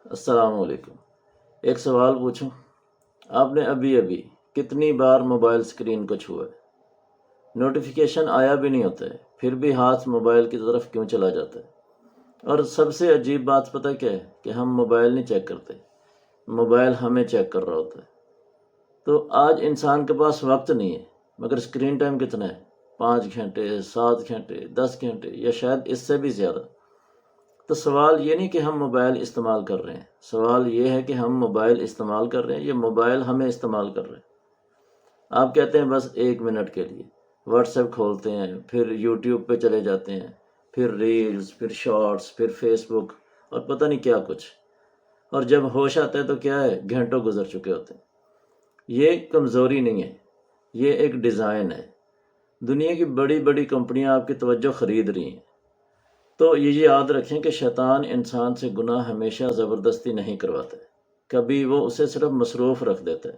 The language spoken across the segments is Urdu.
السلام علیکم۔ ایک سوال پوچھوں؟ آپ نے ابھی کتنی بار موبائل اسکرین کو چھوا ہے؟ نوٹیفیکیشن آیا بھی نہیں ہوتا ہے، پھر بھی ہاتھ موبائل کی طرف کیوں چلا جاتا ہے؟ اور سب سے عجیب بات پتہ کیا ہے؟ کہ ہم موبائل نہیں چیک کرتے، موبائل ہمیں چیک کر رہا ہوتا ہے۔ تو آج انسان کے پاس وقت نہیں ہے، مگر اسکرین ٹائم کتنا ہے؟ 5 گھنٹے، 7 گھنٹے، 10 گھنٹے، یا شاید اس سے بھی زیادہ۔ تو سوال یہ نہیں کہ ہم موبائل استعمال کر رہے ہیں، سوال یہ ہے کہ ہم موبائل استعمال کر رہے ہیں یا موبائل ہمیں استعمال کر رہے ہیں۔ آپ کہتے ہیں بس 1 منٹ کے لیے واٹس ایپ کھولتے ہیں، پھر یوٹیوب پہ چلے جاتے ہیں، پھر ریلز، پھر شارٹس، پھر فیس بک، اور پتہ نہیں کیا کچھ، اور جب ہوش آتا ہے تو کیا ہے، گھنٹوں گزر چکے ہوتے ہیں۔ یہ کمزوری نہیں ہے، یہ ایک ڈیزائن ہے۔ دنیا کی بڑی بڑی کمپنیاں آپ کی توجہ خرید رہی ہیں۔ تو یہ یاد رکھیں کہ شیطان انسان سے گناہ ہمیشہ زبردستی نہیں کرواتا ہے، کبھی وہ اسے صرف مصروف رکھ دیتا ہے۔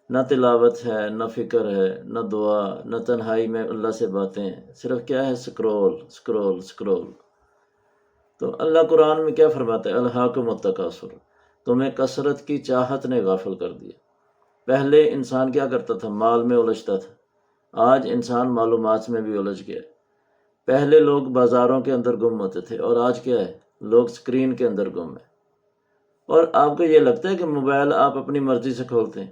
نہ تلاوت ہے، نہ فکر ہے، نہ دعا، نہ تنہائی میں اللہ سے باتیں، صرف کیا ہے، سکرول سکرول سکرول۔ تو اللہ قرآن میں کیا فرماتا ہے؟ الہاکم التکاثر، تمہیں کثرت کی چاہت نے غافل کر دیا۔ پہلے انسان کیا کرتا تھا؟ مال میں الجھتا تھا، آج انسان معلومات میں بھی الجھ گیا۔ پہلے لوگ بازاروں کے اندر گم ہوتے تھے، اور آج کیا ہے؟ لوگ سکرین کے اندر گم ہیں۔ اور آپ کو یہ لگتا ہے کہ موبائل آپ اپنی مرضی سے کھولتے ہیں؟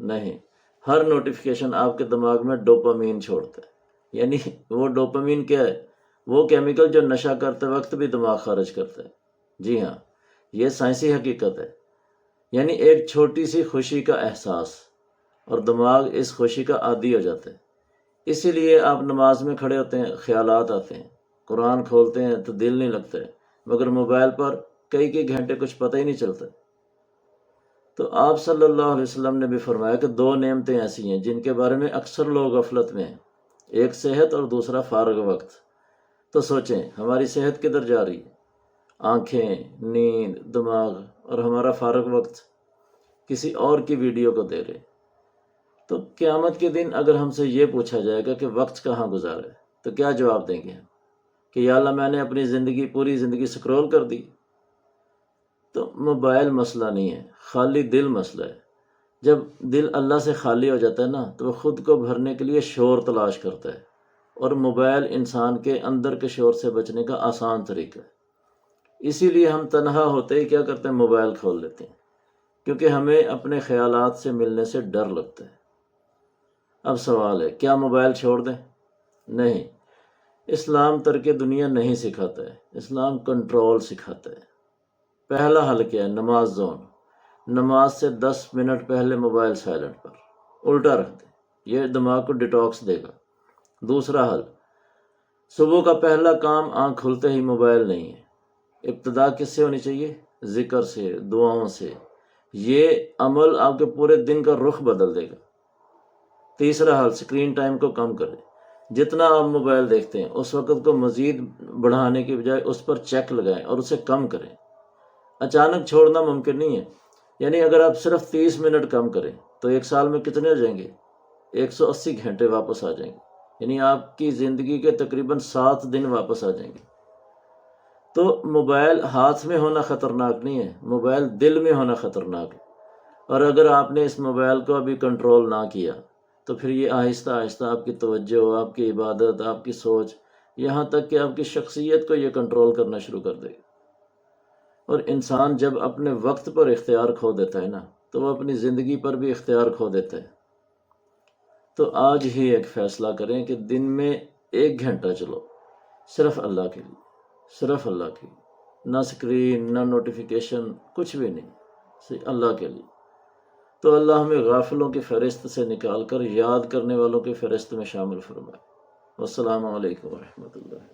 نہیں، ہر نوٹیفیکیشن آپ کے دماغ میں ڈوپامین چھوڑتا ہے۔ یعنی وہ ڈوپامین کیا ہے؟ وہ کیمیکل جو نشہ کرتے وقت بھی دماغ خارج کرتا ہے۔ جی ہاں، یہ سائنسی حقیقت ہے۔ یعنی ایک چھوٹی سی خوشی کا احساس، اور دماغ اس خوشی کا عادی ہو جاتا ہے۔ اسی لیے آپ نماز میں کھڑے ہوتے ہیں، خیالات آتے ہیں، قرآن کھولتے ہیں تو دل نہیں لگتا ہے، مگر موبائل پر کئی گھنٹے کچھ پتہ ہی نہیں چلتا۔ تو آپ صلی اللہ علیہ وسلم نے بھی فرمایا کہ 2 نعمتیں ایسی ہیں جن کے بارے میں اکثر لوگ غفلت میں ہیں، ایک صحت اور دوسرا فارغ وقت۔ تو سوچیں، ہماری صحت کدھر جا رہی ہے؟ آنکھیں، نیند، دماغ، اور ہمارا فارغ وقت کسی اور کی ویڈیو کو دے رہے۔ تو قیامت کے دن اگر ہم سے یہ پوچھا جائے گا کہ وقت کہاں گزارا ہے، تو کیا جواب دیں گے ہم؟ کہ یا اللہ، میں نے اپنی پوری زندگی سکرول کر دی۔ تو موبائل مسئلہ نہیں ہے، خالی دل مسئلہ ہے۔ جب دل اللہ سے خالی ہو جاتا ہے نا، تو وہ خود کو بھرنے کے لیے شور تلاش کرتا ہے، اور موبائل انسان کے اندر کے شور سے بچنے کا آسان طریقہ ہے۔ اسی لیے ہم تنہا ہوتے ہی کیا کرتے ہیں؟ موبائل کھول لیتے ہیں، کیونکہ ہمیں اپنے خیالات سے ملنے سے ڈر لگتا ہے۔ اب سوال ہے، کیا موبائل چھوڑ دیں؟ نہیں، اسلام ترک دنیا نہیں سکھاتا ہے، اسلام کنٹرول سکھاتا ہے۔ پہلا حل کیا ہے؟ نماز زون۔ نماز سے 10 منٹ پہلے موبائل سائلنٹ پر الٹا رکھ دیں، یہ دماغ کو ڈیٹاکس دے گا۔ دوسرا حل، صبح کا پہلا کام آنکھ کھلتے ہی موبائل نہیں ہے۔ ابتدا کس سے ہونی چاہیے؟ ذکر سے، دعاؤں سے۔ یہ عمل آپ کے پورے دن کا رخ بدل دے گا۔ تیسرا حل، سکرین ٹائم کو کم کریں۔ جتنا آپ موبائل دیکھتے ہیں اس وقت کو مزید بڑھانے کی بجائے اس پر چیک لگائیں اور اسے کم کریں۔ اچانک چھوڑنا ممکن نہیں ہے، یعنی اگر آپ صرف 30 منٹ کم کریں تو 1 سال میں کتنے ہو جائیں گے؟ 180 گھنٹے واپس آ جائیں گے، یعنی آپ کی زندگی کے تقریباً 7 دن واپس آ جائیں گے۔ تو موبائل ہاتھ میں ہونا خطرناک نہیں ہے، موبائل دل میں ہونا خطرناک ہے۔ اور اگر آپ نے اس موبائل کو ابھی کنٹرول نہ کیا تو پھر یہ آہستہ آہستہ آپ کی توجہ، آپ کی عبادت، آپ کی سوچ، یہاں تک کہ آپ کی شخصیت کو یہ کنٹرول کرنا شروع کر دے گا۔ اور انسان جب اپنے وقت پر اختیار کھو دیتا ہے نا، تو وہ اپنی زندگی پر بھی اختیار کھو دیتا ہے۔ تو آج ہی ایک فیصلہ کریں کہ دن میں 1 گھنٹہ چلو، صرف اللہ کے لیے، صرف اللہ کے لیے، نہ سکرین، نہ نوٹیفیکیشن، کچھ بھی نہیں، صرف اللہ کے لیے۔ تو اللہ ہمیں غافلوں کی فہرست سے نکال کر یاد کرنے والوں کی فہرست میں شامل فرمائے۔ والسلام علیکم ورحمۃ اللہ۔